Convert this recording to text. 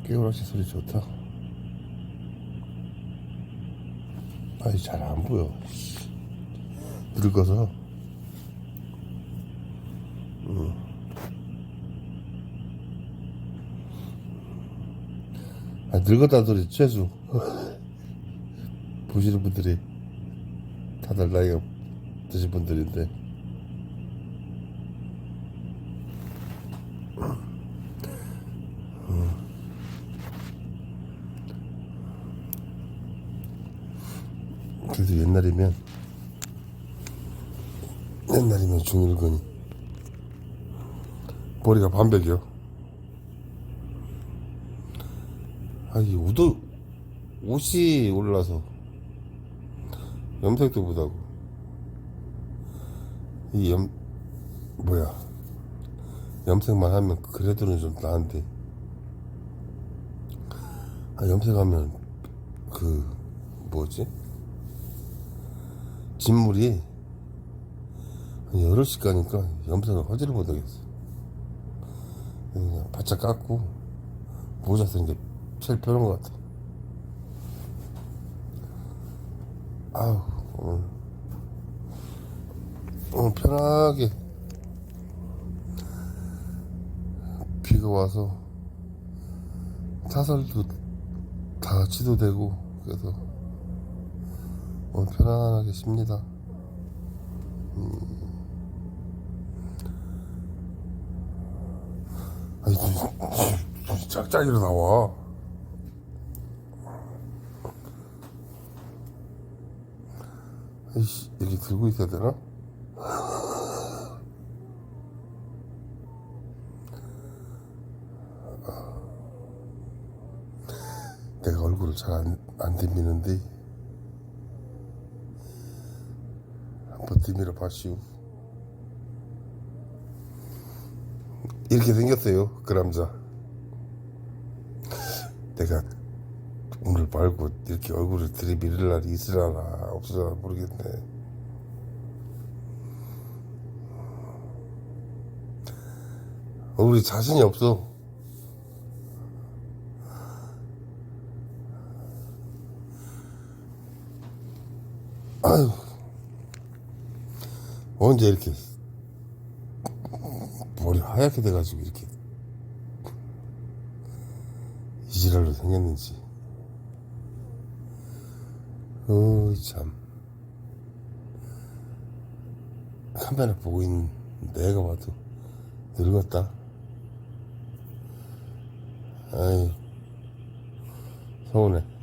깨우라치 소리 좋다. 아이, 잘 안 보여. 늙어서. 아, 늙었다는 소리 최수. 보시는 분들이 다들 나이가 드신 분들인데. 그래도 옛날이면 중일근이 머리가 반백이요. 아, 이 옷이 올라서 염색도 못하고 이 염색만 하면 그래도는 좀 나은데, 아, 염색하면 그 뭐지, 진물이 한 여럿씩 가니까 염색을 허지를 못하겠어. 그냥 바짝 깎고 모자 쓰는 게 제일 편한 것 같아. 아우, 오늘 편하게 비가 와서 사설도 다 지도되고, 그래서 오늘 편안하게 쉽니다. 아니, 짝짝이로 나와. 아이씨, 여기 들고 있어야 되나? 내가 얼굴을 잘 안 들미는데 한번 들밀어 봐시오. 이렇게 생겼어요, 그 남자. 내가 오늘 말고 이렇게 얼굴을 들이밀을 날이 있으려나 없으려나 모르겠네. 얼굴이 자신이 없어. 아유, 언제 이렇게 머리 하얗게 돼가지고 이렇게 이지랄로 생겼는지. 참. 카메라 보고 있는 내가 봐도 늙었다. 아이, 서운해.